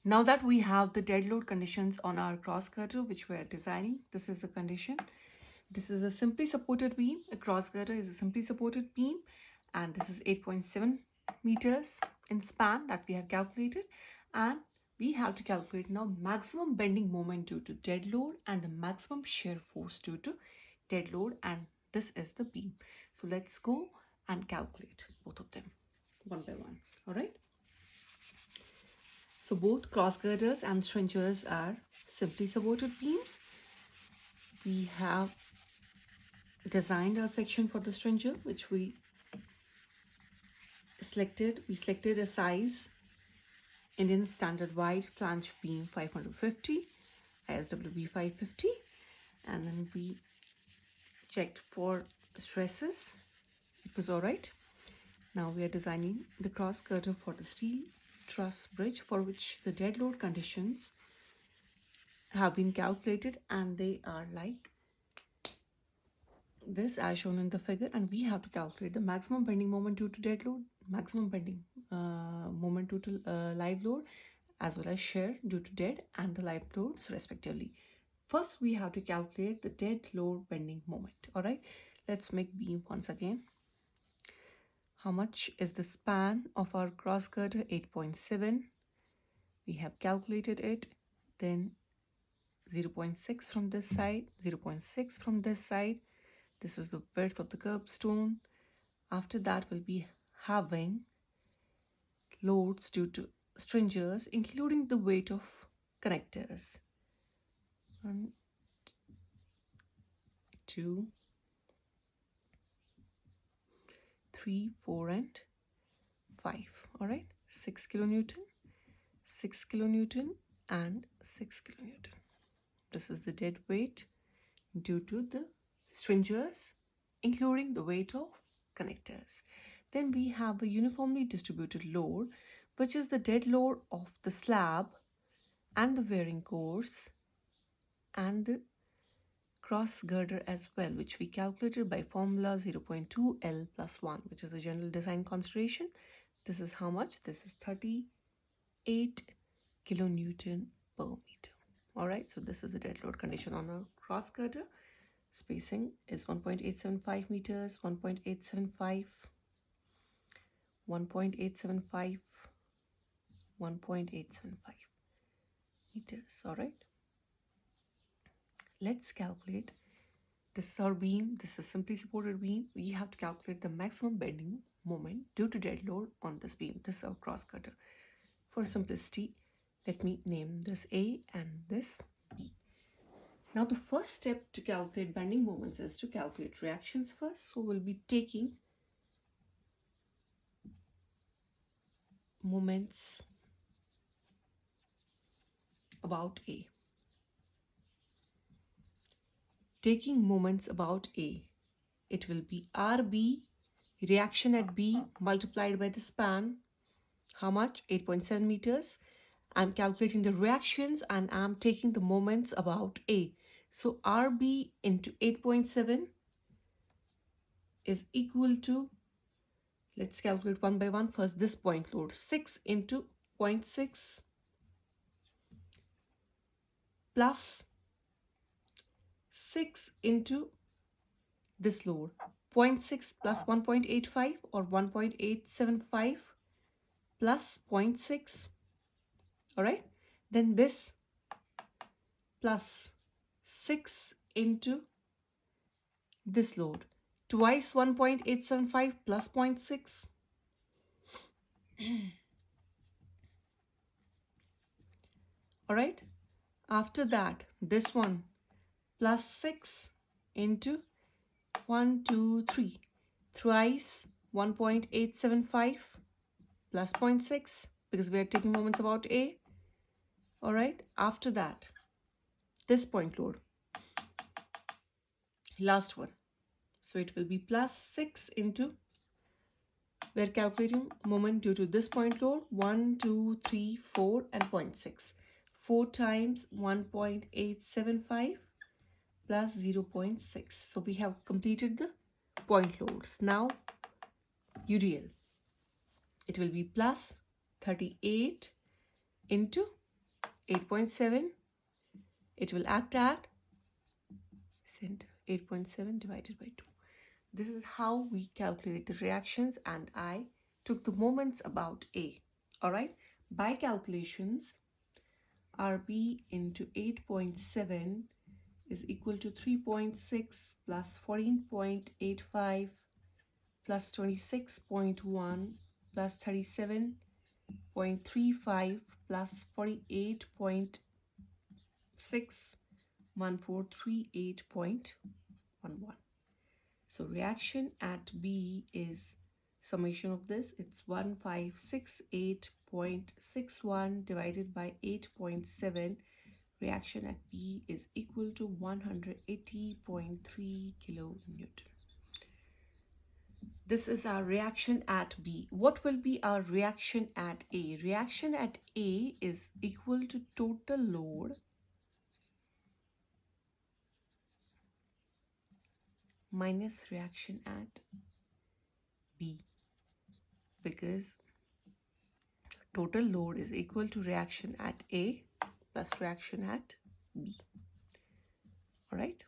Now that we have the dead load conditions on our cross girder, which we're designing, this is the condition. This is a simply supported beam. A cross girder is a simply supported beam, and this is 8.7 meters in span that we have calculated. And we have to calculate now maximum bending moment due to dead load and the maximum shear force due to dead load, and this is the beam. So let's go and calculate both of them one by one. All right. So both cross girders and stringers are simply supported beams. We have designed our section for the stringer, which we selected a size Indian Standard Wide Flange Beam 550, ISWB 550, and then we checked for stresses. It was all right. Now we are designing the cross girder for the steel truss bridge, for which the dead load conditions have been calculated, and they are like this as shown in the figure, and we have to calculate the maximum bending moment due to dead load, maximum bending moment due to live load, as well as shear due to dead and the live loads respectively. First we have to calculate the dead load bending moment. All right, let's make beam once again. How much is the span of our cross girder? 8.7. We have calculated it. Then 0.6 from this side, 0.6 from this side. This is the width of the curbstone. After that, we'll be having loads due to stringers, including the weight of connectors. 1, 2, 3, 4, and 5. All right, 6 kilonewton, 6 kilonewton, and 6 kilonewton. This is the dead weight due to the stringers, including the weight of connectors. Then we have a uniformly distributed load, which is the dead load of the slab and the wearing course and the cross girder as well, which we calculated by formula 0.2 L plus 1, which is a general design consideration. This is how much? This is 38 kilonewton per meter. All right, so this is the dead load condition on our cross girder. Spacing is 1.875 meters, 1.875, 1.875, 1.875 meters. All right. Let's calculate. This is our beam. This is simply supported beam. We have to calculate the maximum bending moment due to dead load on this beam. This is our cross girder. For simplicity, let me name this A and this B. Now the first step to calculate bending moments is to calculate reactions first. So we'll be taking moments about A. Taking moments about A, it will be RB, reaction at B multiplied by the span. How much? 8.7 meters. I'm calculating the reactions and I'm taking the moments about A. So RB into 8.7 is equal to, let's calculate one by one. First, this point load, 6 into 0.6 plus 6 into this load, 0.6 plus 1.85 or 1.875 plus 0.6. All right, then this plus 6 into this load, twice 1.875 plus 0.6. All right, after that, this one plus 6 into 1, 2, 3, thrice 1.875 plus 0.6, because we are taking moments about A. All right, after that, this point load, last one. So it will be plus 6 into, we are calculating moment due to this point load, 1, 2, 3, 4 and 0.6. 4 times 1.875 plus 0.6. So we have completed the point loads. Now UDL, it will be plus 38 into 8.7, it will act at center. 8.7 divided by 2. This is how we calculate the reactions, and I took the moments about A. Alright, by calculations, RB into 8.7 is equal to 3.6 plus 14.85 plus 26.1 plus 37.35 plus 48.6 1438.11. So reaction at B is summation of this. It's 1568.61 divided by 8.7. Reaction at B is equal to 180.3 kilonewton. This is our reaction at B. What will be our reaction at A? Reaction at A is equal to total load minus reaction at B, because total load is equal to reaction at A plus reaction at B. All right.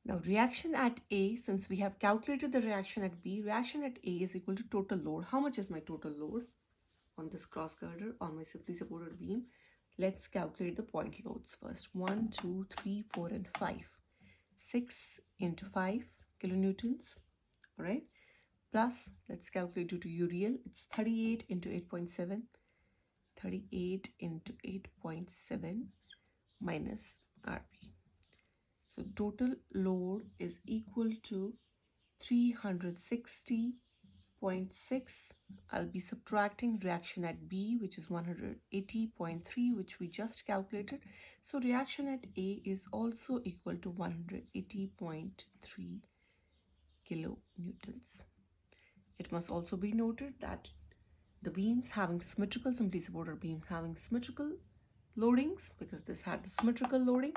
Now reaction at A, since we have calculated the reaction at B, reaction at A is equal to total load. How much is my total load on this cross girder, on my simply supported beam? Let's calculate the point loads first. 1, 2, 3, 4, and 5. 6 into 5 kilonewtons. All right. Plus, let's calculate due to UDL. It's 38 into 8.7. 38 into 8.7 minus RB. So total load is equal to 360.6. I'll be subtracting reaction at B, which is 180.3, which we just calculated. So reaction at A is also equal to 180.3 kilonewtons. It must also be noted that the beams having symmetrical, simply supported beams having symmetrical loadings, because this had the symmetrical loading,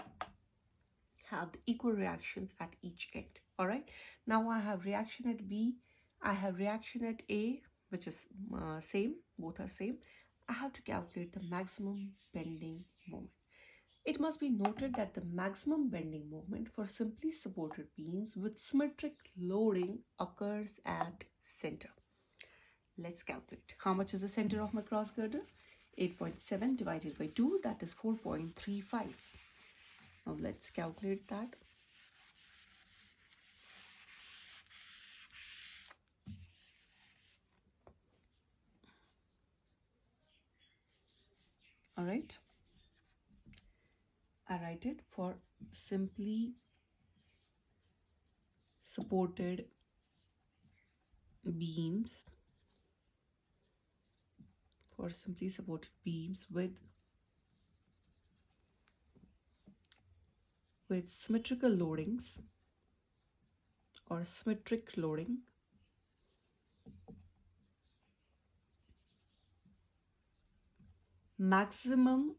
have the equal reactions at each end. All right, now I have reaction at B, I have reaction at A, which is same, both are same. I have to calculate the maximum bending moment. It must be noted that the maximum bending moment for simply supported beams with symmetric loading occurs at center. Let's calculate. How much is the center of my cross girder? 8.7 divided by 2, that is 4.35. Now let's calculate that. All right. I write it for simply supported beams, with symmetrical loadings or symmetric loading. Maximum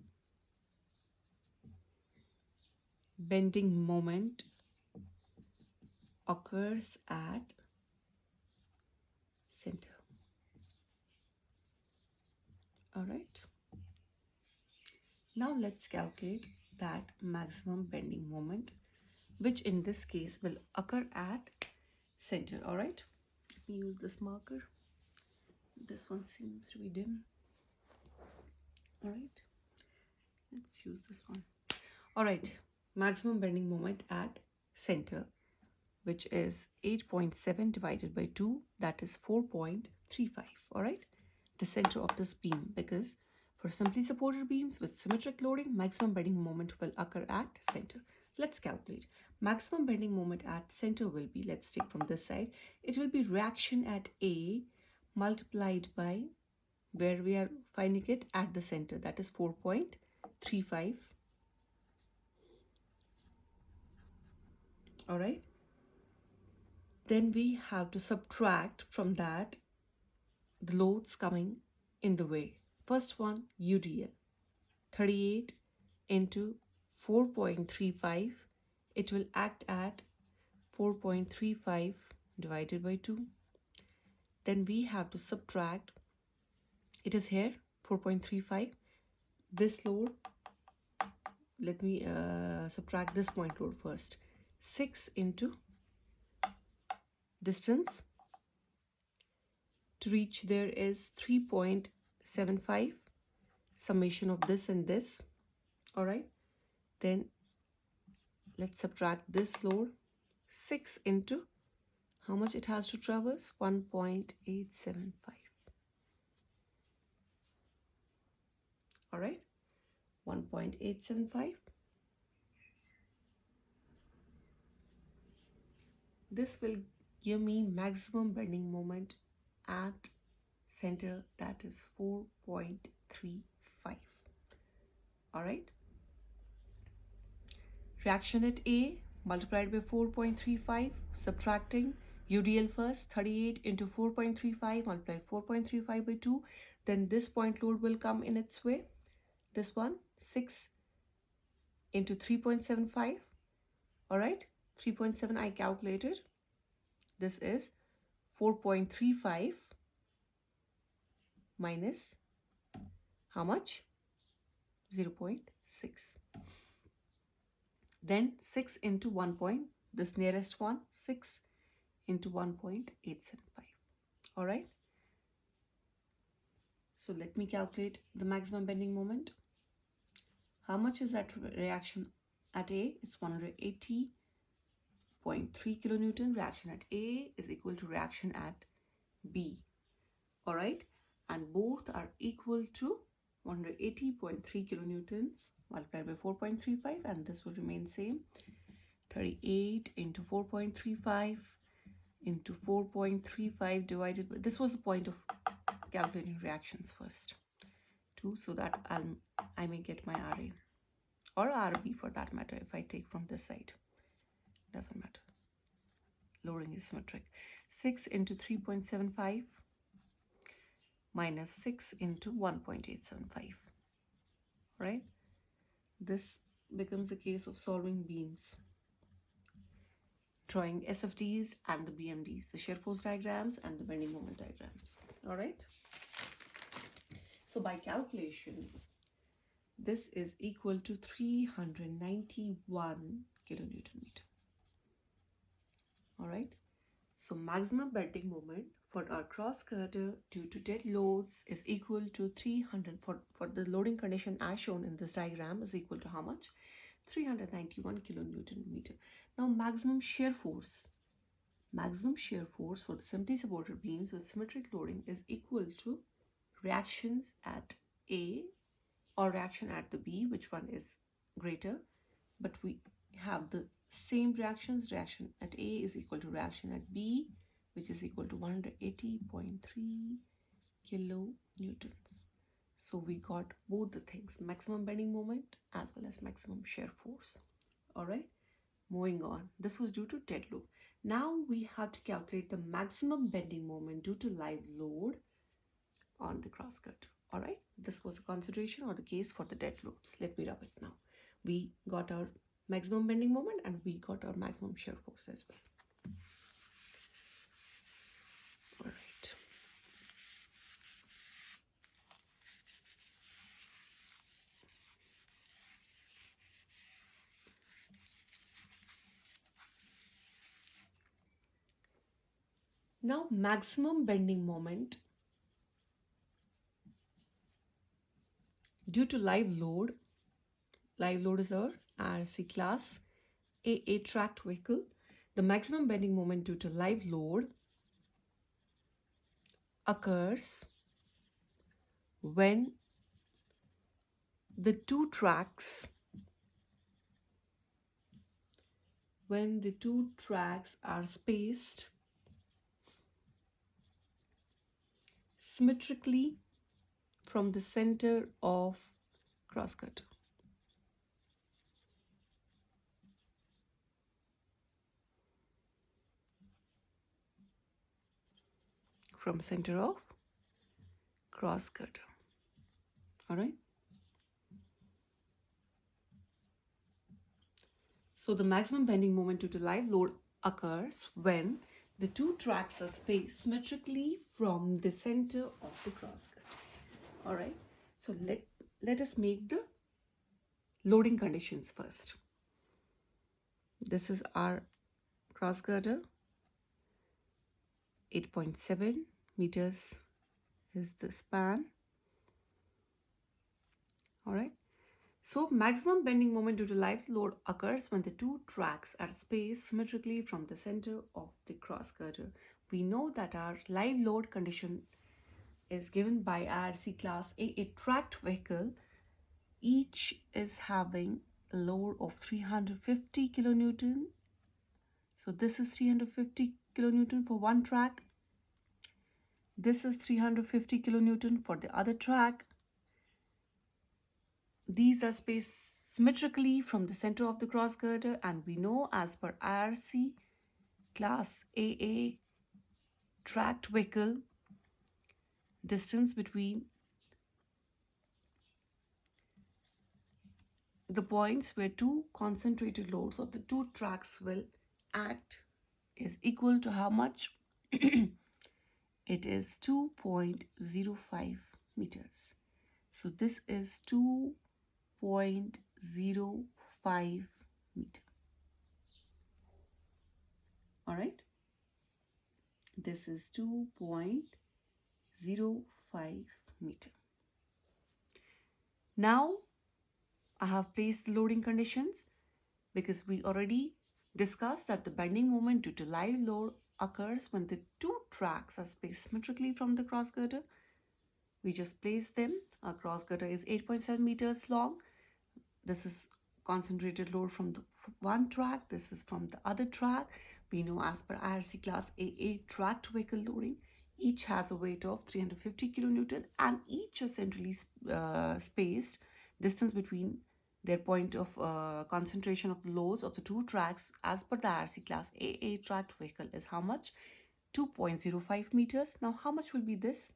bending moment occurs at center. All right. Now let's calculate that maximum bending moment, which in this case will occur at center. All right. Let me use this marker. This one seems to be dim. All right. Let's use this one. All right. Maximum bending moment at center, which is 8.7 divided by 2, that is 4.35. All right, the center of this beam, because for simply supported beams with symmetric loading, maximum bending moment will occur at center. Let's calculate. Maximum bending moment at center will be, let's take from this side, it will be reaction at A multiplied by where we are finding it at the center, that is 4.35. All right. Then we have to subtract from that the loads coming in the way. First one, UDL. 38 into 4.35. It will act at 4.35 divided by 2. Then we have to subtract. It is here, 4.35. this load, let me subtract this point load first. 6 into distance to reach there is 3.75, summation of this and this. All right, then let's subtract this load. 6 into how much it has to traverse, 1.875. All right, 1.875. This will give me maximum bending moment at center, that is 4.35. All right, reaction at A multiplied by 4.35, subtracting UDL first, 38 into 4.35 multiplied 4.35 by 2, then this point load will come in its way. This one, 6 into 3.75. All right, 3.7 I calculated. This is 4.35 minus how much? 0.6. Then 6 into 1 point, this nearest one, 6 into 1.875. All right. So let me calculate the maximum bending moment. How much is that reaction at A? It's 180.3 kilonewton. Reaction at A is equal to reaction at B. All right. And both are equal to 180.3 kilonewtons multiplied by 4.35, and this will remain same. 38 into 4.35 into 4.35 divided by, this was the point of calculating reactions first, 2, so that I may get my RA or RB for that matter if I take from this side. Doesn't matter. Loading is symmetric. 6 into 3.75 minus 6 into 1.875. Right? This becomes a case of solving beams, drawing SFDs and the BMDs, the shear force diagrams and the bending moment diagrams. All right. So by calculations, this is equal to 391 kilonewton meter. All right. So maximum bending moment for our cross girder due to dead loads is equal to 300, for the loading condition as shown in this diagram, is equal to how much? 391 kilonewton meter. Now maximum shear force for the simply supported beams with symmetric loading is equal to reactions at A or reaction at the B, which one is greater, but we have the same reactions. Reaction at A is equal to reaction at B, which is equal to 180.3 kilonewtons. So we got both the things, maximum bending moment as well as maximum shear force. All right, moving on. This was due to dead load. Now we have to calculate the maximum bending moment due to live load on the cross girder. All right, this was the consideration or the case for the dead loads. Let me rub it now. We got our maximum bending moment and we got our maximum shear force as well. All right. Now maximum bending moment due to live load. Live load is our RC class AA tracked vehicle. The maximum bending moment due to live load occurs when the two tracks are spaced symmetrically from the center of cross girder. From center of cross girder. All right. So the maximum bending moment due to live load occurs when the two tracks are spaced symmetrically from the center of the cross girder. All right. So let us make the loading conditions first. This is our cross girder. 8.7 meters is the span. All right. So maximum bending moment due to live load occurs when the two tracks are spaced symmetrically from the center of the cross girder. We know that our live load condition is given by IRC class A tracked vehicle. Each is having a load of 350 kilonewton. So this is 350 kilonewton for one track. This is 350 kilonewton for the other track. These are spaced symmetrically from the center of the cross girder, and we know as per IRC class AA tracked vehicle, distance between the points where two concentrated loads of the two tracks will act is equal to how much? It is 2.05 meters. So this is 2.05 meter. All right. This is 2.05 meter. Now I have placed the loading conditions because we already discussed that the bending moment due to live load occurs when the two tracks are spaced symmetrically from the cross girder. We just place them. Our cross girder is 8.7 meters long. This is concentrated load from the one track. This is from the other track. We know as per IRC class AA tracked vehicle loading, each has a weight of 350 kilonewton and each is centrally spaced. Distance between their point of concentration of the loads of the two tracks as per the IRC class AA tracked vehicle is how much? 2.05 meters. Now how much will be this?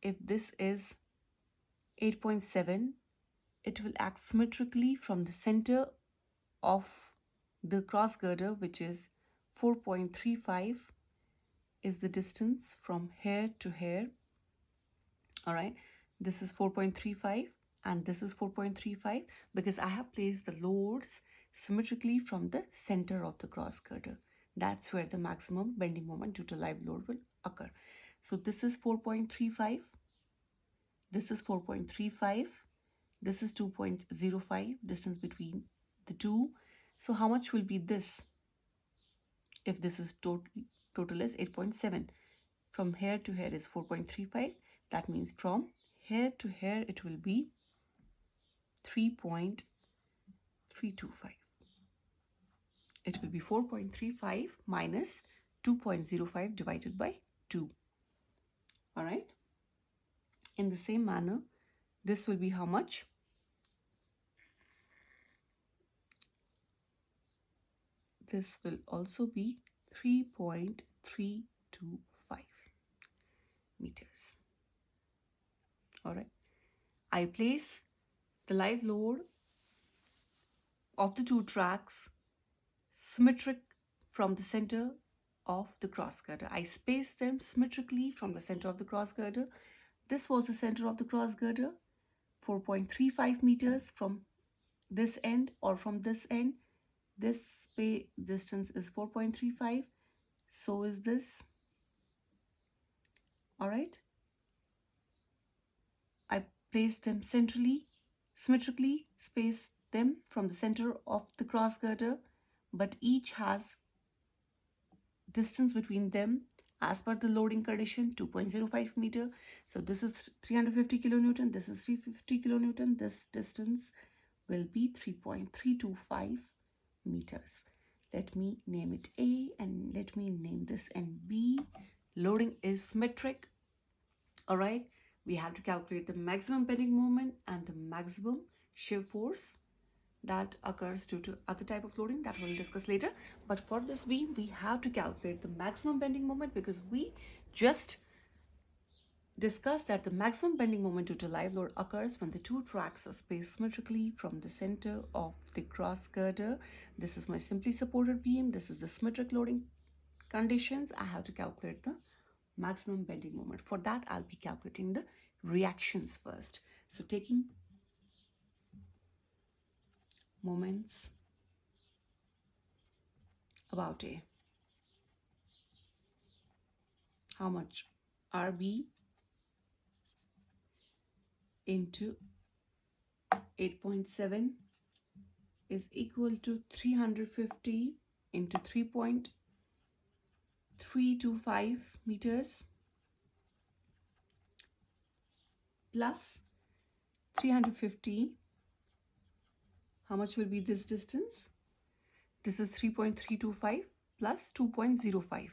If this is 8.7, it will act symmetrically from the center of the cross girder, which is 4.35 is the distance from here to here. All right, this is 4.35 and this is 4.35 because I have placed the loads symmetrically from the center of the cross girder. That's where the maximum bending moment due to live load will occur. So this is 4.35, this is 4.35, this is 2.05, distance between the two. So how much will be this? If this is total is 8.7. From here to here is 4.35. That means from here to here it will be 3.325. It will be 4.35 minus 2.05 divided by 2. All right. In the same manner, this will be how much? This will also be 3.325 meters. All right. I place the live load of the two tracks symmetric from the center of the cross girder. I space them symmetrically from the center of the cross girder. This was the center of the cross girder, 4.35 meters from this end or from this end. This space distance is 4.35. So is this. All right. I place them centrally, symmetrically space them from the center of the cross girder, but each has distance between them as per the loading condition 2.05 meter. So this is 350 kilonewton, this is 350 kilonewton. This distance will be 3.325 meters. Let me name it A and let me name this N B. Loading is symmetric. All right, we have to calculate the maximum bending moment and the maximum shear force that occurs due to other type of loading that we'll discuss later. But for this beam, we have to calculate the maximum bending moment because we just discussed that the maximum bending moment due to live load occurs when the two tracks are spaced symmetrically from the center of the cross girder. This is my simply supported beam. This is the symmetric loading conditions. I have to calculate the maximum bending moment. For that, I'll be calculating the reactions first. So taking moments about A. How much? RB into 8.7 is equal to 350 into 3.325 meters plus 350. How much will be this distance? This is 3.325 plus 2.05.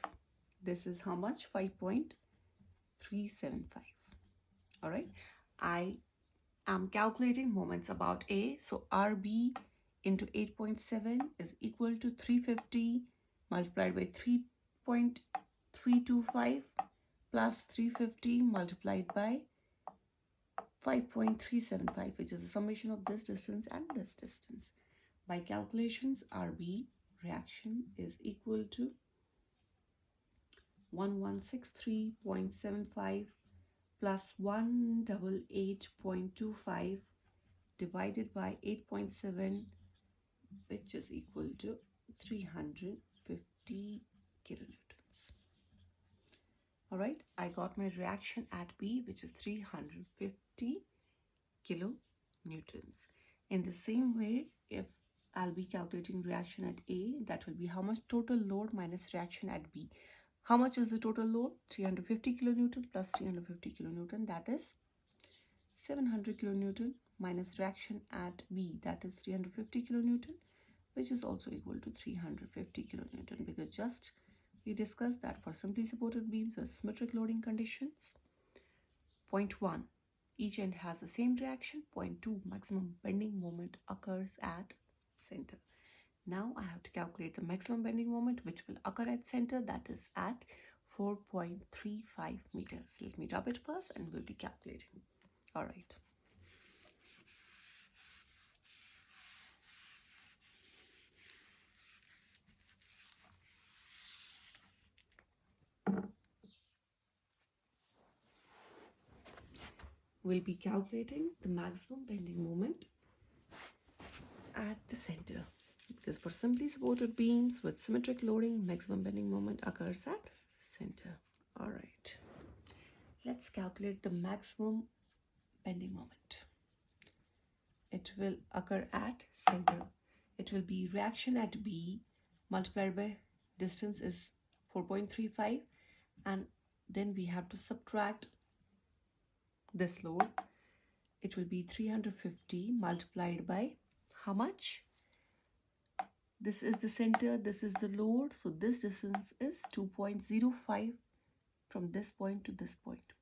This is how much? 5.375. All right. I am calculating moments about A. So RB into 8.7 is equal to 350 multiplied by 3.325 plus 350 multiplied by 5.375, which is the summation of this distance and this distance. By calculations, RB reaction is equal to 1163.75 plus 188.25 divided by 8.7, which is equal to 350 kilonewtons. All right, I got my reaction at B, which is 350 kilonewtons. In the same way, if I'll be calculating reaction at A, that will be how much total load minus reaction at B. How much is the total load? 350 kilonewton plus 350 kilonewton, that is 700 kilonewton minus reaction at B, that is 350 kilonewton, which is also equal to 350 kilonewton, because just we discussed that for simply supported beams with symmetric loading conditions. Point 1, each end has the same reaction. Point 2, maximum bending moment occurs at center. Now I have to calculate the maximum bending moment which will occur at center, that is at 4.35 meters. Let me rub it first and we'll be calculating. All right. We'll be calculating the maximum bending moment at the center, because for simply supported beams with symmetric loading, maximum bending moment occurs at center. All right, let's calculate the maximum bending moment. It will occur at center. It will be reaction at B multiplied by distance is 4.35, and then we have to subtract this load. It will be 350 multiplied by how much? This is the center, this is the load, so this distance is 2.05 from this point to this point.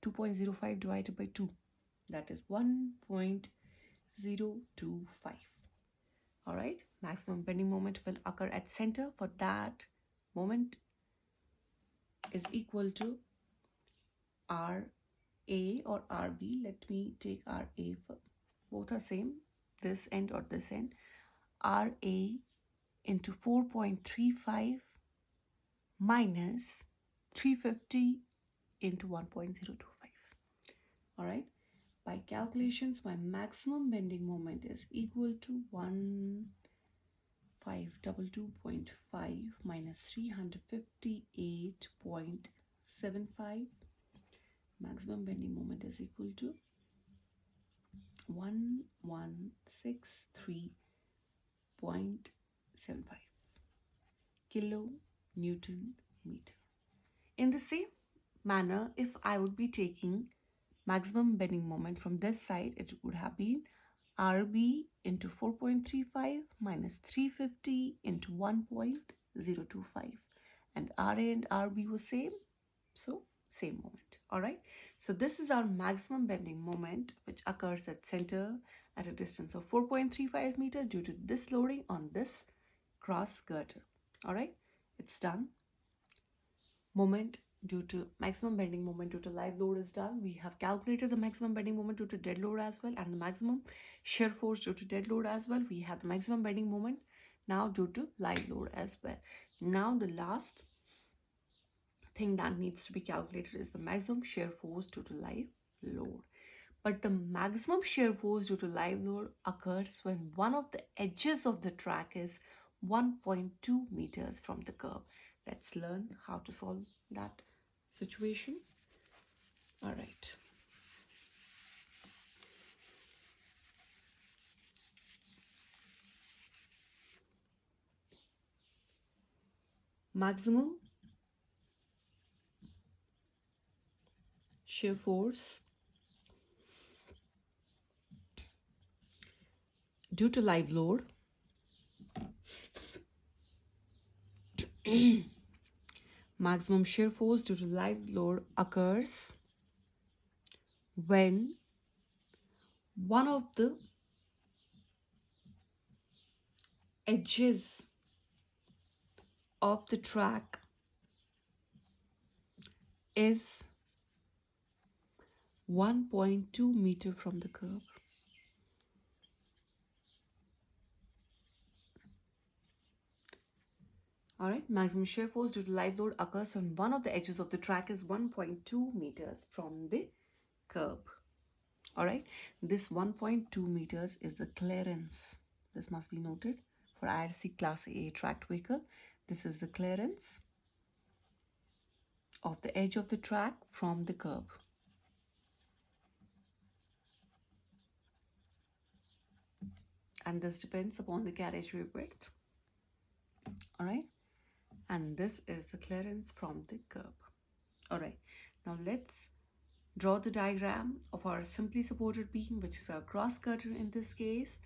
2.05 divided by 2, that is 1.025. All right, maximum bending moment will occur at center. For that, moment is equal to RA or RB. Let me take RA for both are same, this end or this end. RA into 4.35 minus 350 into 1.025. All right, by calculations, my maximum bending moment is equal to 1522.5 minus 358.75. Maximum bending moment is equal to 1163.75 kilonewton meter. In the same manner, if I would be taking maximum bending moment from this side, it would have been RB into 4.35 minus 350 into 1.025, and RA and RB was same, so same moment. All right, so this is our maximum bending moment which occurs at center at a distance of 4.35 meter due to this loading on this cross girder. All right, it's done. Moment due to maximum bending moment due to live load is done. We have calculated the maximum bending moment due to dead load as well, and the maximum shear force due to dead load as well. We have the maximum bending moment now due to live load as well. Now the last thing that needs to be calculated is the maximum shear force due to live load. But the maximum shear force due to live load occurs when one of the edges of the track is 1.2 meters from the curb. Let's learn how to solve that situation. All right. Maximum shear force due to live load maximum shear force due to live load occurs when one of the edges of the track is 1.2 meter from the curb. All right, maximum shear force due to live load occurs when one of the edges of the track is 1.2 meters from the curb. All right, this 1.2 meters is the clearance. This must be noted for IRC Class A tracked vehicle. This is the clearance of the edge of the track from the curb. And this depends upon the carriageway width. All right, and this is the clearance from the curb. All right, now let's draw the diagram of our simply supported beam, which is a cross girder in this case,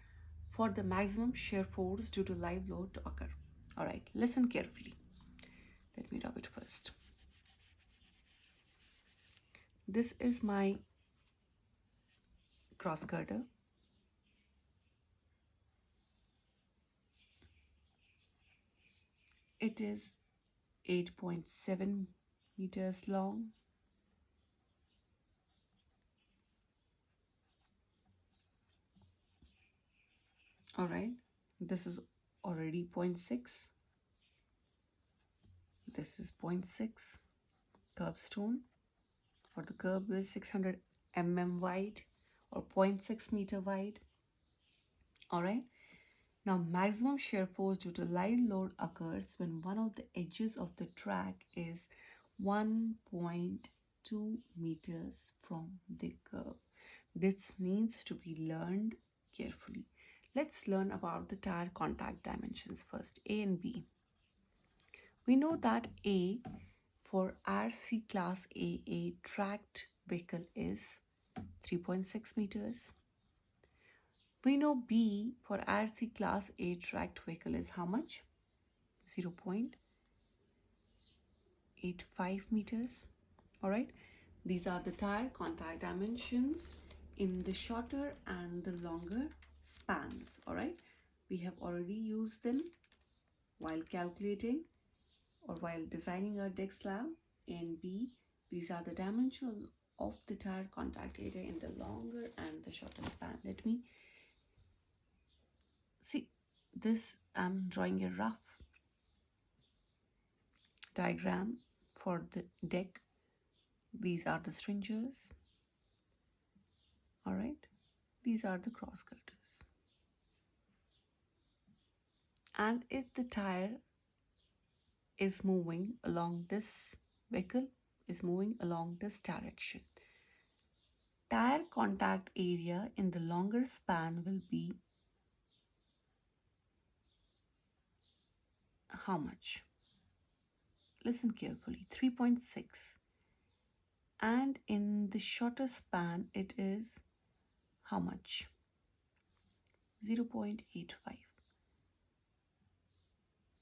for the maximum shear force due to live load to occur. All right, listen carefully. Let me rub it first. This is my cross girder. It is 8.7 meters long. All right, this is already 0.6. This is 0.6 curbstone, or the curb is 600 mm wide or 0.6 meter wide. All right. Now, maximum shear force due to live load occurs when one of the edges of the track is 1.2 meters from the curb. This needs to be learned carefully. Let's learn about the tire contact dimensions first, A and B. We know that A for RC Class A tracked vehicle is 3.6 meters. We know B for RC Class A tracked vehicle is how much? 0.85 meters. All right. These are the tire contact dimensions in the shorter and the longer spans. All right. We have already used them while calculating or while designing our deck slab. A and B, these are the dimensions of the tire contact area in the longer and the shorter span. Let me see this. I'm drawing a rough diagram for the deck. These are the stringers. All right, these are the cross girders. And if the tire is moving along this vehicle, is moving along this direction, tire contact area in the longer span will be how much? Listen carefully, 3.6. And in the shorter span, it is how much? 0.85.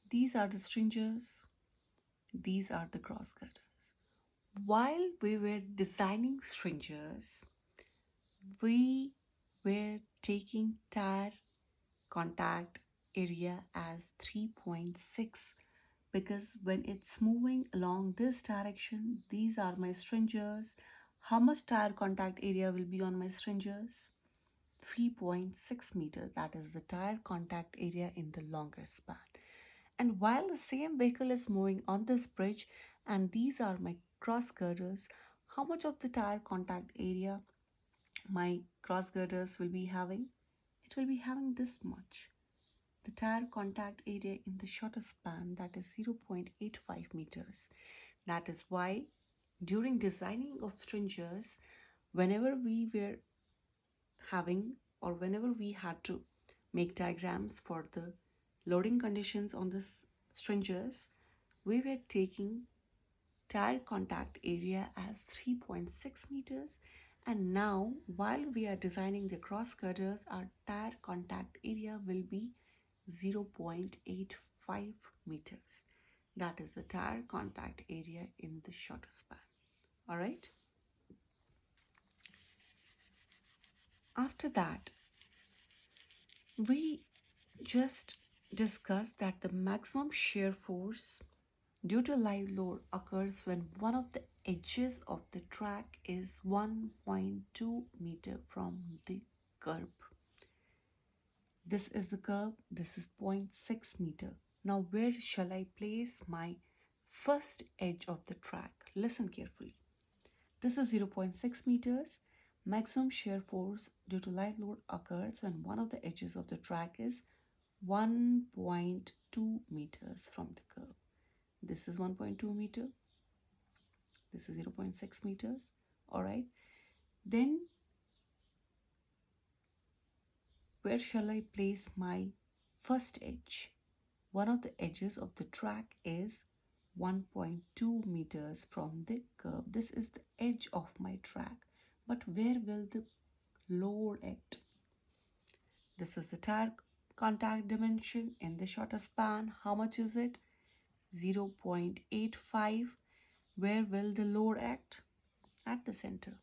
These are the stringers. These are the cross girders. While we were designing stringers, we were taking tire contact area as 3.6 because when it's moving along this direction, these are my stringers. How much tire contact area will be on my stringers? 3.6 meters. That is the tire contact area in the longer span. And while the same vehicle is moving on this bridge, and these are my cross girders. How much of the tire contact area my cross girders will be having? It will be having this much. The tire contact area in the shorter span, that is 0.85 meters. That is why during designing of stringers, whenever we were having or whenever we had to make diagrams for the loading conditions on this stringers, we were taking tire contact area as 3.6 meters, and now while we are designing the cross girders, our tire contact area will be 0.85 meters. That is the tire contact area in the shorter span. All right. After that, we just discussed that the maximum shear force due to live load occurs when one of the edges of the track is 1.2 meter from the curb. This is the curb, this is 0.6 meter. Now where shall I place my first edge of the track? Listen carefully. This is 0.6 meters. Maximum shear force due to live load occurs when one of the edges of the track is 1.2 meters from the curb. This is 1.2 meter. This is 0.6 meters. All right. Then where shall I place my first edge? One of the edges of the track is 1.2 meters from the curb. This is the edge of my track. But where will the load act? This is the tire contact dimension in the shorter span. How much is it? 0.85. Where will the load act? At the center.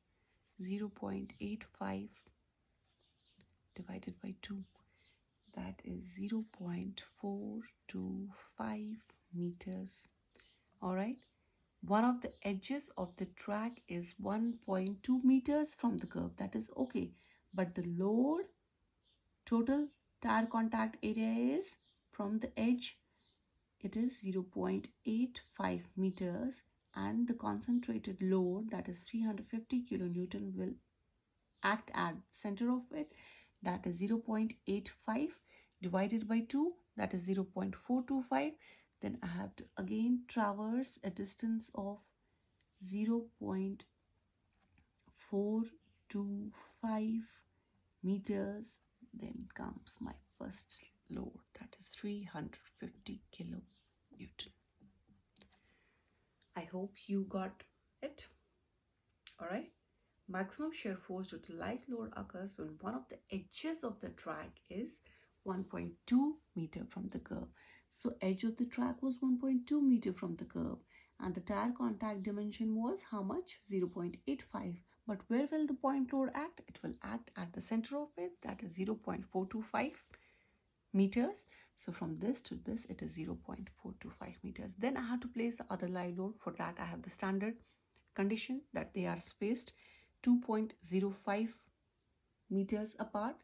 0.85 divided by 2. That is 0.425 meters. All right. One of the edges of the track is 1.2 meters from the curb. That is okay. But the load total tire contact area is from the edge. It is 0.85 meters, and the concentrated load, that is 350 kilonewton, will act at center of it. That is 0.85 divided by 2, that is 0.425. Then I have to again traverse a distance of 0.425 meters. Then comes my first load, that is 350 kilonewton. I hope you got it. All right. Maximum shear force due to live load occurs when one of the edges of the track is 1.2 meter from the curb. So edge of the track was 1.2 meter from the curb, and the tire contact dimension was how much? 0.85. But where will the point load act? It will act at the center of it, that is 0.425 meters. So from this to this, it is 0.425 meters. Then I have to place the other live load. For that, I have the standard condition that they are spaced 2.05 meters apart.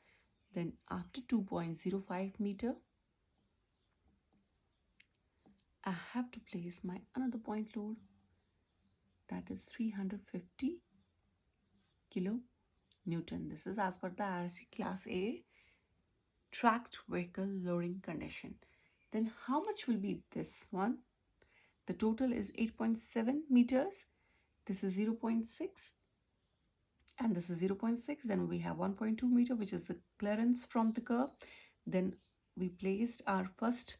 Then after 2.05 meter, I have to place my another point load, that is 350 kilonewton. This is as per the IRC class A tracked vehicle loading condition. Then how much will be this one? The total is 8.7 meters. This is 0.6 and this is 0.6. Then we have 1.2 meter, which is the clearance from the curb. Then we placed our first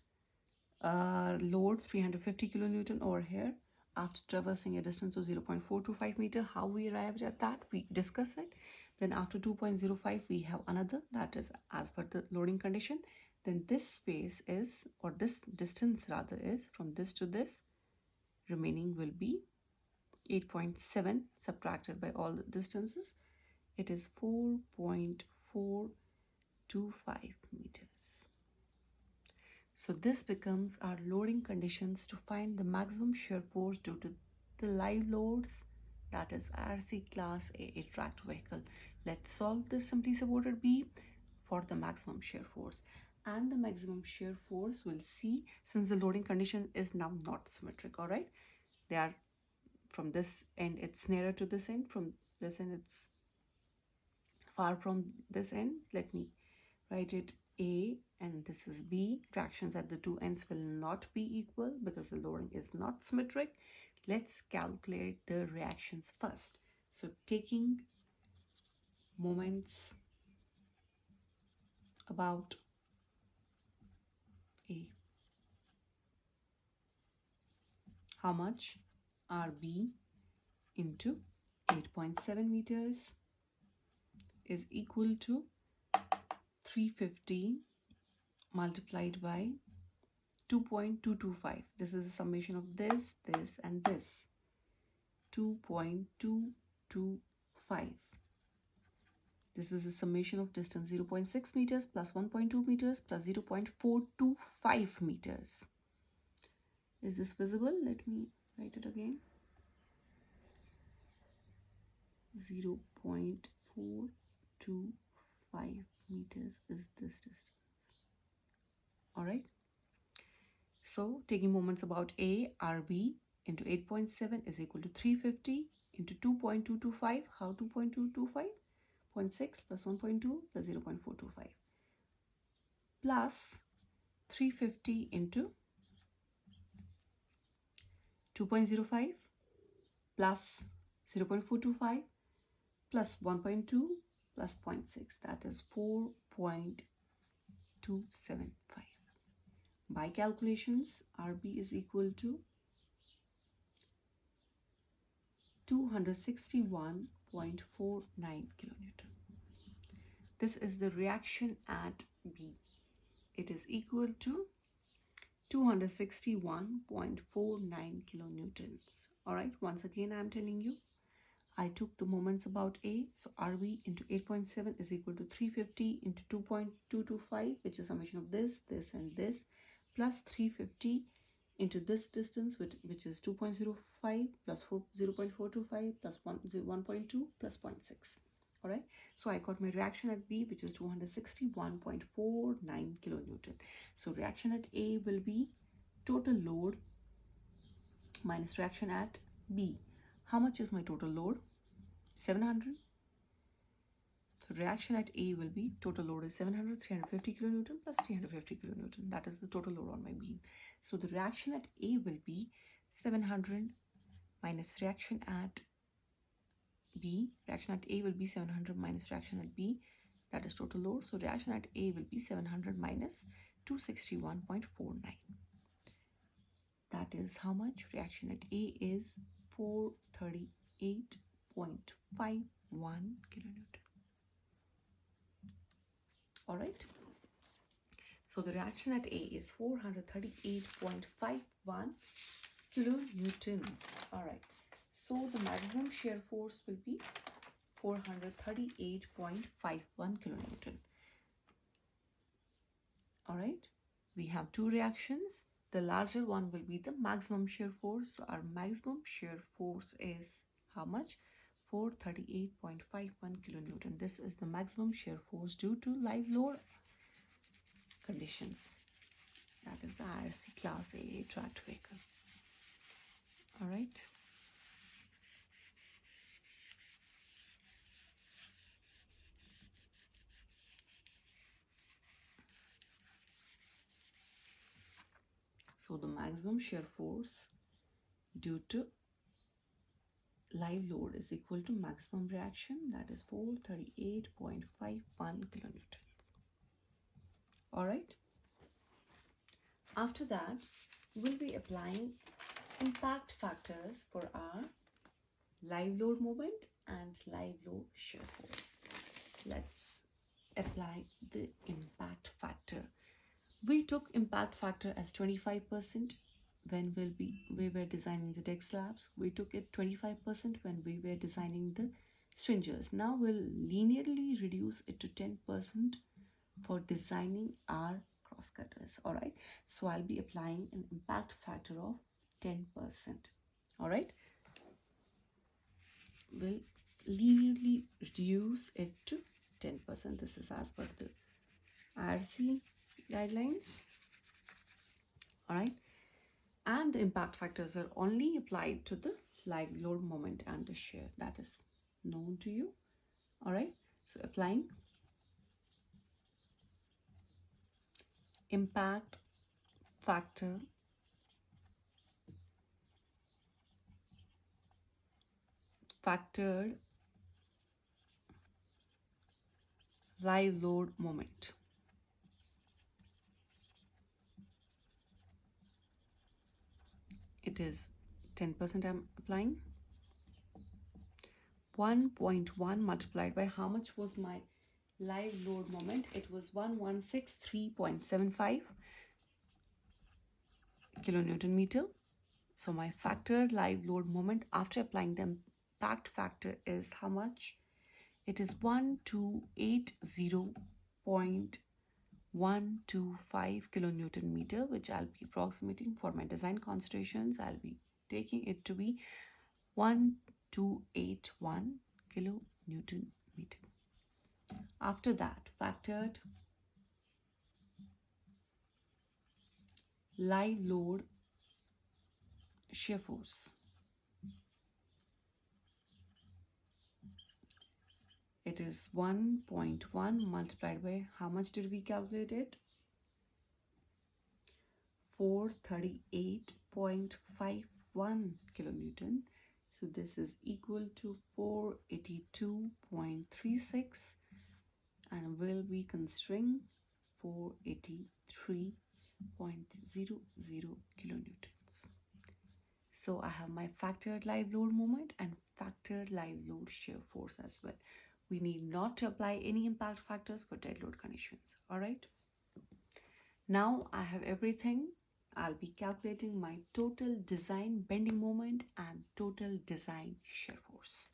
load 350 kilonewton over here after traversing a distance of 0.425 meter. How we arrived at that, we discuss it. Then after 2.05 we have another, that is as per the loading condition. Then this space is, or this distance rather, is from this to this. Remaining will be 8.7 subtracted by all the distances. It is 4.425 meters. So this becomes our loading conditions to find the maximum shear force due to the live loads, that is IRC class A tracked vehicle. Let's solve this simply supported B for the maximum shear force. And the maximum shear force we'll see, since the loading condition is now not symmetric. All right. they are from this end, it's nearer to this end, from this end it's far from this end. Let me write it A and this is B. Reactions at the two ends will not be equal because the loading is not symmetric. Let's calculate the reactions first. So taking moments about A. How much? RB into 8.7 meters is equal to 350 multiplied by 2.225. This is a summation of this, this, and this. 2.225. This is a summation of distance 0.6 meters plus 1.2 meters plus 0.425 meters. Is this visible? Let me write it again. 0.425 meters is this distance. All right. So taking moments about A, RB into 8.7 is equal to 350 into 2.225. How 2.225? 0.6 plus 1.2 plus 0.425 plus 350 into 2.05 plus 0.425 plus 1.2 plus 0.6, that is 4.275. By calculations, RB is equal to 261.49 kilonewton. This is the reaction at B. It is equal to 261.49 kilonewtons. All right, once again, I'm telling you, I took the moments about A. So RB into 8.7 is equal to 350 into 2.225, which is summation of this, this, and this, plus 350 into this distance, which is 2.05 plus 0.425 plus 1.2 plus 0.6. All right, so I got my reaction at B, which is 261.49 kilonewton. So reaction at A will be total load minus reaction at B. How much is my total load? 700. So reaction at A will be total load is 700, 350 kilonewton plus 350 kilonewton. That is the total load on my beam. So the reaction at A will be 700 minus reaction at B. Reaction at A will be 700 minus reaction at B. That is total load. So reaction at A will be 700 minus 261.49. That is how much? Reaction at A is 438.51 kilonewton. All right. So the reaction at A is 438.51 kilonewtons. All right. So the maximum shear force will be 438.51 kilonewton. All right. We have two reactions. The larger one will be the maximum shear force. So our maximum shear force is how much? 438.51 kilonewton. This is the maximum shear force due to live load conditions. That is the IRC Class A tracked vehicle. All right. So the maximum shear force due to live load is equal to maximum reaction, that is 438.51 kilonewtons. All right. After that, we'll be applying impact factors for our live load moment and live load shear force. Let's apply the impact factor. We took impact factor as 25% when we were designing the deck slabs. We took it 25% when we were designing the stringers. Now we'll linearly reduce it to 10% for designing our cross cutters. All right. So I'll be applying an impact factor of 10%. All right. We'll linearly reduce it to 10%. This is as per the IRC guidelines. All right. And the impact factors are only applied to the live load moment and the shear that is known to you. All right, so applying impact factor factored live load moment. It is 10% I'm applying. 1.1 multiplied by how much was my live load moment? It was 1163.75 kilonewton meter. So my factored live load moment after applying the impact factor is how much? It is 1280.125 kilonewton meter, which I'll be approximating for my design considerations. I'll be taking it to be 1281 kilonewton meter. After that, factored live load shear force. It is 1.1 multiplied by how much did we calculate it? 438.51 kilonewton. So this is equal to 482.36 and will be considering 483.00 kilonewtons. So I have my factored live load moment and factored live load shear force as well. We need not to apply any impact factors for dead load conditions. All right. Now I have everything. I'll be calculating my total design bending moment and total design shear force.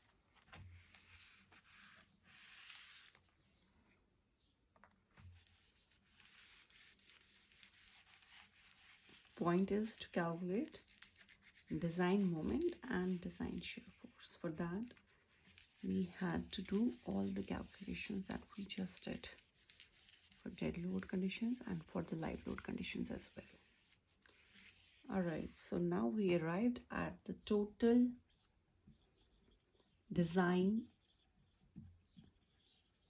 Point is to calculate design moment and design shear force. For that, we had to do all the calculations that we just did for dead load conditions and for the live load conditions as well. All right, so now we arrived at the total design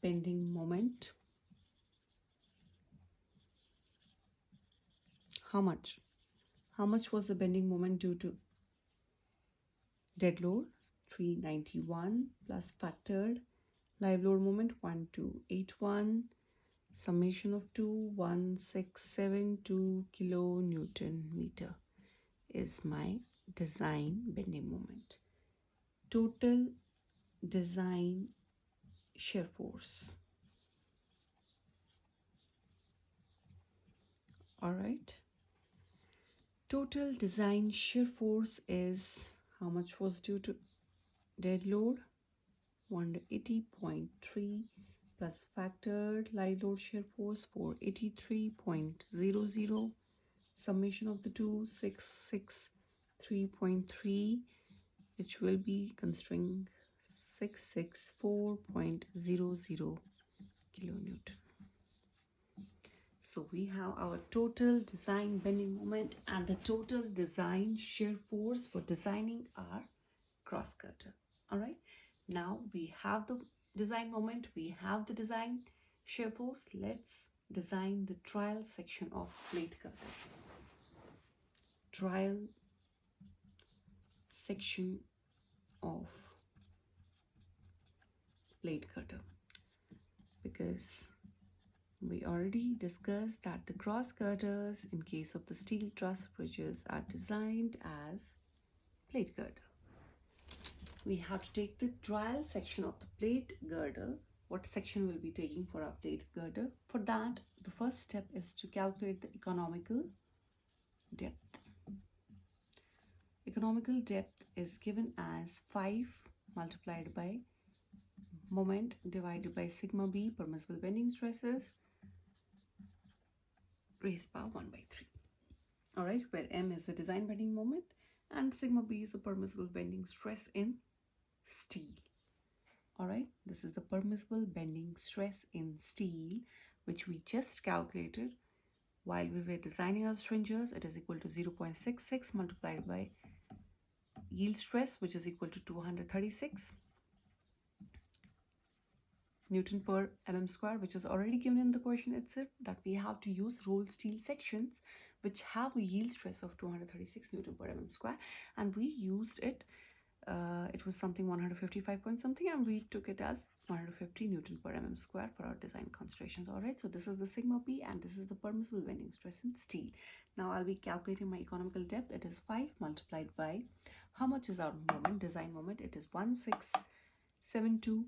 bending moment. How much? How much was the bending moment due to dead load? 391 plus factored live load moment 1281, summation of 21672 kilonewton meter is my design bending moment. Total design shear force. All right. Total design shear force is how much was due to dead load? 180.3 plus factored live load shear force 483.00, summation of the two 663.3, which will be considering 664.00 kilonewton. So we have our total design bending moment and the total design shear force for designing our cross girder. All right. Now we have the design moment, we have the design shear force. Let's design the trial section of plate girder. Trial section of plate girder, because we already discussed that the cross girders in case of the steel truss bridges are designed as plate girder. We have to take the trial section of the plate girder. What section will be taking for our plate girder? For that, the first step is to calculate the economical depth. Economical depth is given as 5 multiplied by moment divided by sigma b, permissible bending stresses, raised power 1 by 3. All right, where m is the design bending moment and sigma b is the permissible bending stress in steel. All right, this is the permissible bending stress in steel, which we just calculated while we were designing our stringers, it is equal to 0.66 multiplied by yield stress, which is equal to 236 Newton per mm square, which is already given in the question itself, that we have to use rolled steel sections which have a yield stress of 236 Newton per mm square, and we used it. It was something 155 point something, and we took it as 150 Newton per mm square for our design considerations. All right, so this is the sigma p, and this is the permissible bending stress in steel. Now I'll be calculating my economical depth. It is 5 multiplied by, how much is our moment, design moment? It is 1672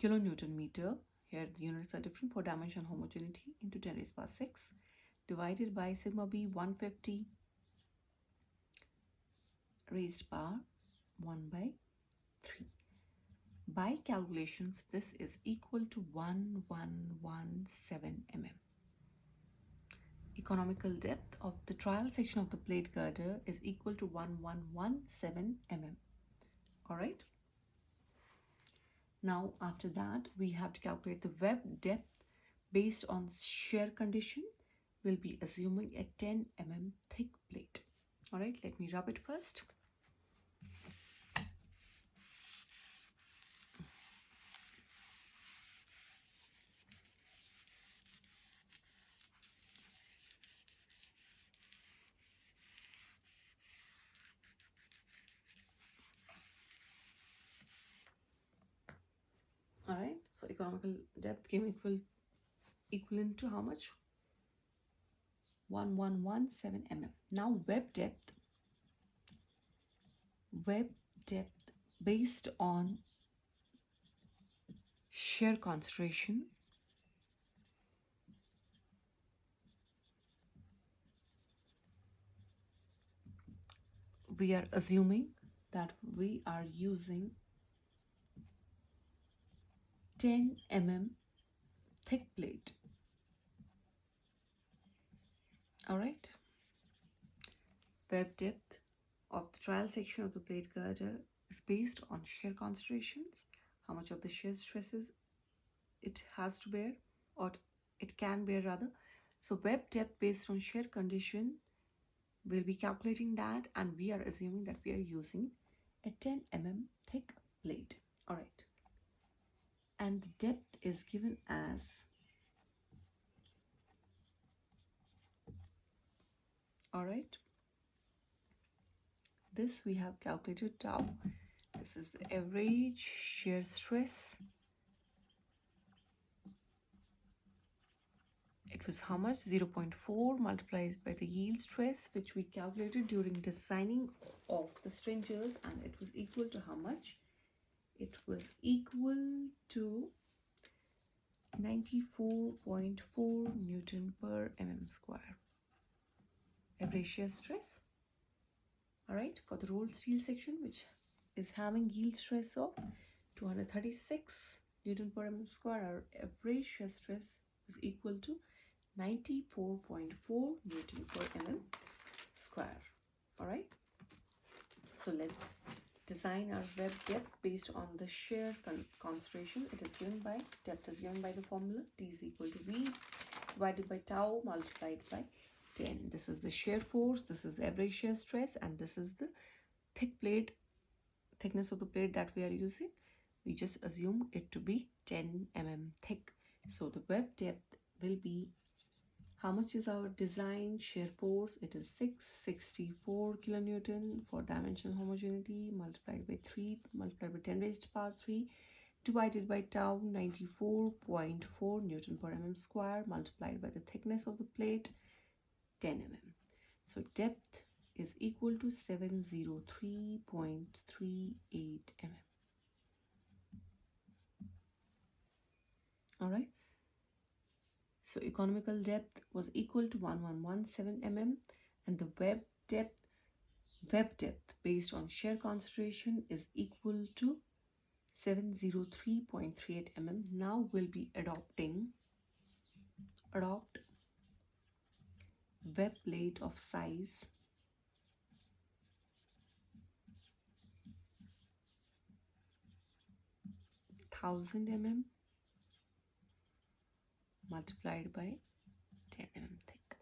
kilonewton meter. Here the units are different for dimension homogeneity, into 10 raised power 6 divided by sigma b 150 raised power 1 by 3. By calculations, this is equal to 1117 mm. Economical depth of the trial section of the plate girder is equal to 1117 mm. All right. Now after that, we have to calculate the web depth based on shear condition. We'll be assuming a 10 mm thick plate. All right, let me rub it first. All right, so economical depth came equivalent to how much? 1117 mm. Now web depth based on shear concentration, we are assuming that we are using 10 mm thick plate. All right, web depth of the trial section of the plate girder is based on shear concentrations, how much of the shear stresses it has to bear, or it can bear rather. So web depth based on shear condition, we'll be calculating that, and we are assuming that we are using a 10 mm thick plate. All right, and the depth is given as, all right, this we have calculated tau. This is the average shear stress. It was how much? 0.4 multiplied by the yield stress, which we calculated during designing of the stringers, and it was equal to how much? It was equal to 94.4 Newton per mm square. Average shear stress. All right, for the rolled steel section, which is having yield stress of 236 Newton per mm square, our average shear stress was equal to 94.4 Newton per mm square. All right, so let's design our web depth based on the shear concentration. It is given by, depth is given by the formula T is equal to V divided by tau multiplied by 10. This is the shear force, this is the average shear stress, and this is the thickness of the plate that we are using. We just assume it to be 10 mm thick. So the web depth will be, how much is our design shear force? It is 664 kilonewton for dimensional homogeneity, multiplied by 3 multiplied by 10 raised to power 3 divided by tau 94.4 Newton per mm square multiplied by the thickness of the plate 10 mm. So depth is equal to 703.38 mm. All right. So economical depth was equal to 1117 mm, and the web depth based on shear concentration is equal to 703.38 mm. Now we'll be adopt web plate of size 1000 mm multiplied by 10 mm thick.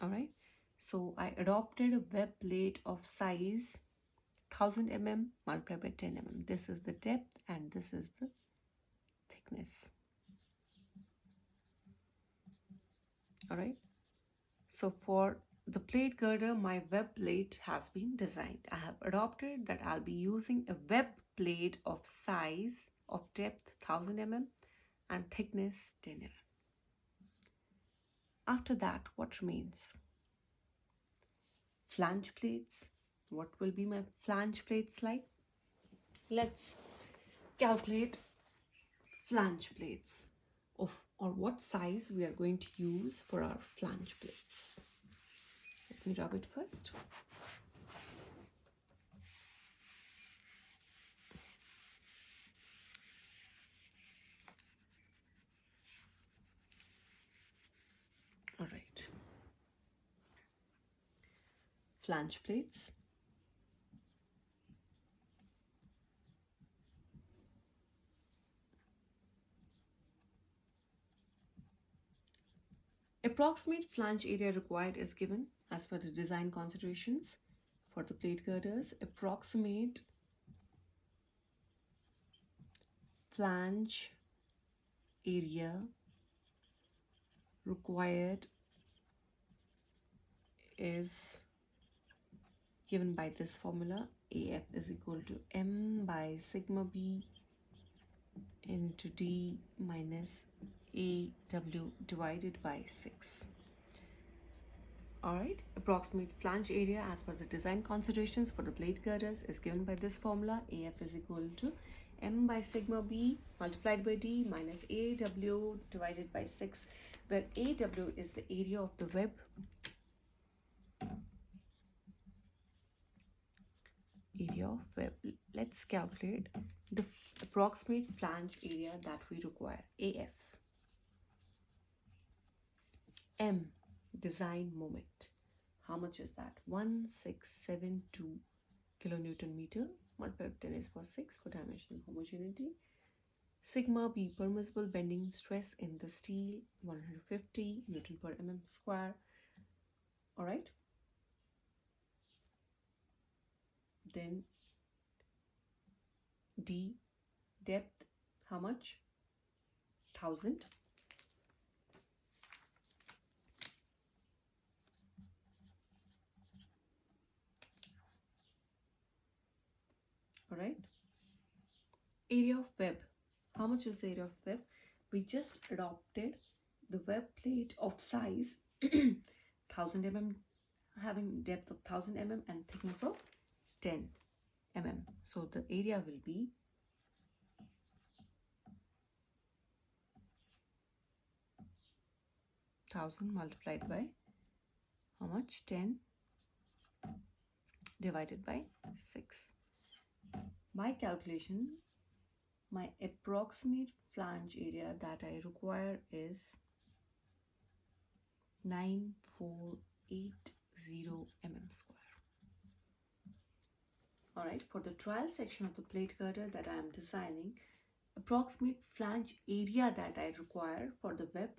All right. So I adopted a web plate of size 1000 mm multiplied by 10 mm. This is the depth and this is the thickness. All right. So for the plate girder, my web plate has been designed. I have adopted that I'll be using a web plate of size of depth 1000 mm and thickness 10 mm. After that, what remains? Flange plates. What will be my flange plates like? Let's calculate flange plates of or what size we are going to use for our flange plates. Let me rub it first. All right. Flange plates. Approximate flange area required is given as per the design considerations for the plate girders. Approximate flange area required is given by this formula. AF is equal to M by sigma B into D minus AW divided by 6. Alright, approximate flange area as per the design considerations for the plate girders is given by this formula. AF is equal to M by sigma B multiplied by D minus AW divided by 6, where AW is the area of the web. Area of web. Let's calculate the approximate flange area that we require. AF. M, design moment. How much is that? 1672 kilonewton meter multiplied by 10 is for 6 for dimensional homogeneity. Sigma B, permissible bending stress in the steel, 150 Newton per mm square. All right. Then D, depth, how much? 1000. All right. Area of web. How much is the area of web? We just adopted the web plate of size 1000 mm, having depth of 1000 mm and thickness of 10 mm. So the area will be 1000 multiplied by how much? 10 divided by 6. By calculation, my approximate flange area that I require is 9480 mm square. Alright, for the trial section of the plate girder that I am designing, approximate flange area that I require for the web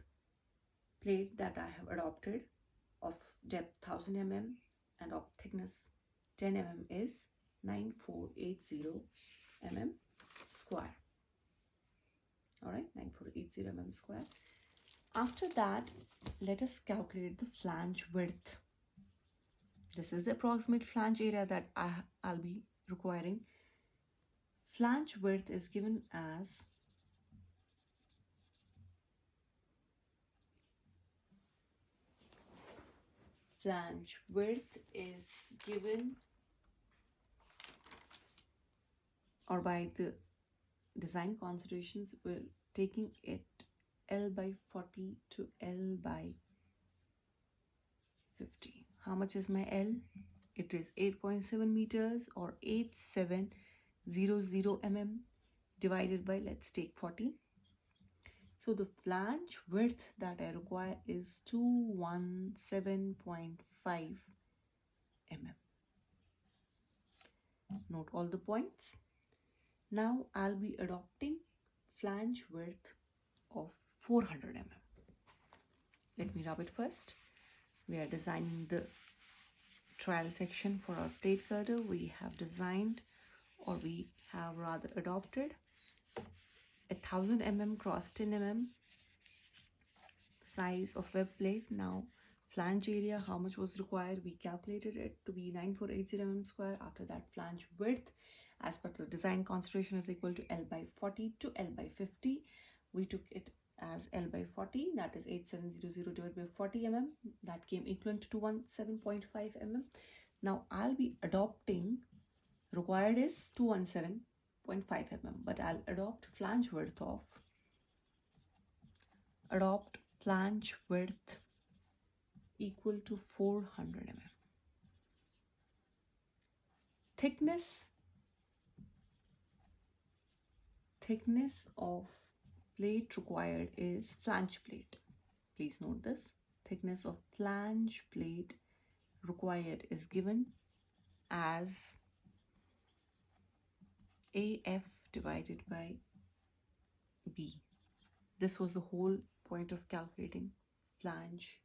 plate that I have adopted of depth 1000 mm and of thickness 10 mm is 9480 mm square. Alright, 9480 mm square. After that, let us calculate the flange width. This is the approximate flange area that I'll be requiring. Flange width is given as or by the design considerations, we're taking it L by 40 to L by 50. How much is my L? It is 8.7 meters or 8700 mm divided by, let's take 40. So the flange width that I require is 217.5 mm. Note all the points. Now I'll be adopting flange width of 400 mm. Let me rub it first. We are designing the trial section for our plate girder. We have designed, or we have rather adopted, 1000 mm cross 10 mm size of web plate. Now flange area, how much was required? We calculated it to be 9480 mm square. After that, flange width as per the design consideration is equal to L by 40 to L by 50. We took it as L by 40, that is 8700 divided by 40 mm. That came equivalent to 217.5 mm. Now I'll be adopting, required is 217.5 mm, but I'll adopt flange width equal to 400 mm. Thickness of plate required is flange plate. Please note this. Thickness of flange plate required is given as AF divided by B. This was the whole point of calculating flange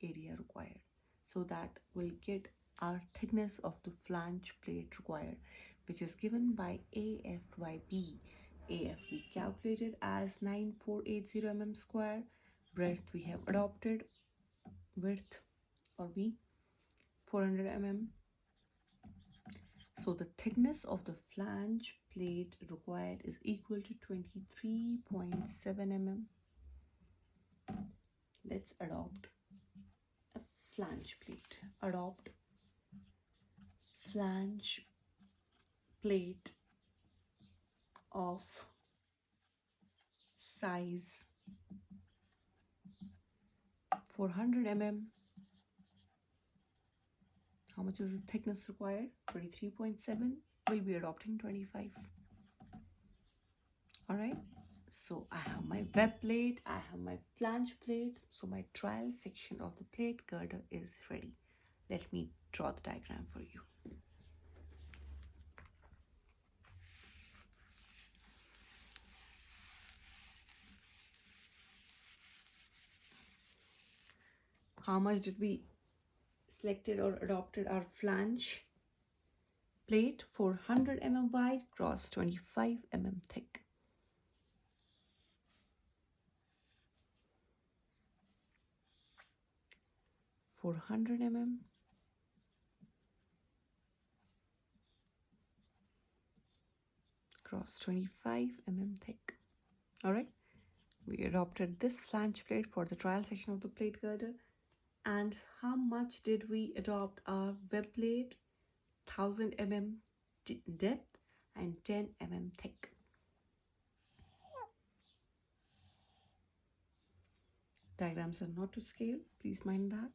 area required. So that will get our thickness of the flange plate required, which is given by AF by B. AF we calculated as 9480 mm square. Breadth we have adopted, width or B 400 mm. So the thickness of the flange plate required is equal to 23.7 mm. Let's adopt a flange plate. Adopt flange plate of size 400 mm. How much is the thickness required? 23.7. We'll be adopting 25. All right. So I have my web plate, I have my flange plate. So my trial section of the plate girder is ready. Let me draw the diagram for you. How much did we selected or adopted our flange plate? 400 mm wide, cross 25 mm thick. 400 mm cross 25 mm thick. All right, we adopted this flange plate for the trial section of the plate girder. And how much did we adopt our web plate? 1000 mm depth and 10 mm thick. Diagrams are not to scale, please mind that.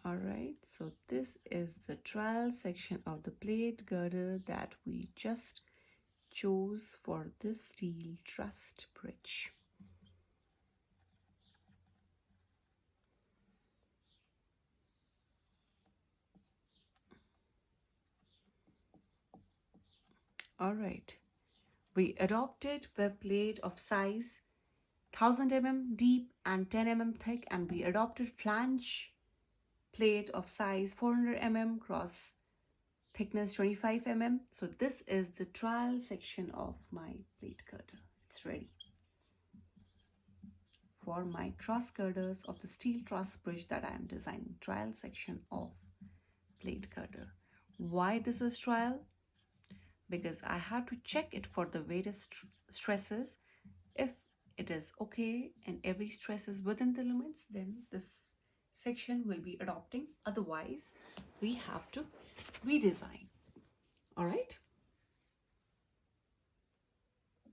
All right, so this is the trial section of the plate girder that we just chose for this steel trussed bridge. All right, we adopted web plate of size 1000 mm deep and 10 mm thick, and we adopted flange plate of size 400 mm cross thickness 25 mm. So this is the trial section of my plate girder. It's ready for my cross girders of the steel truss bridge that I am designing. Trial section of plate girder. Why this is trial? Because I have to check it for the various stresses. If it is okay and every stress is within the limits, then this section will be adopting. Otherwise, we have to redesign. All right.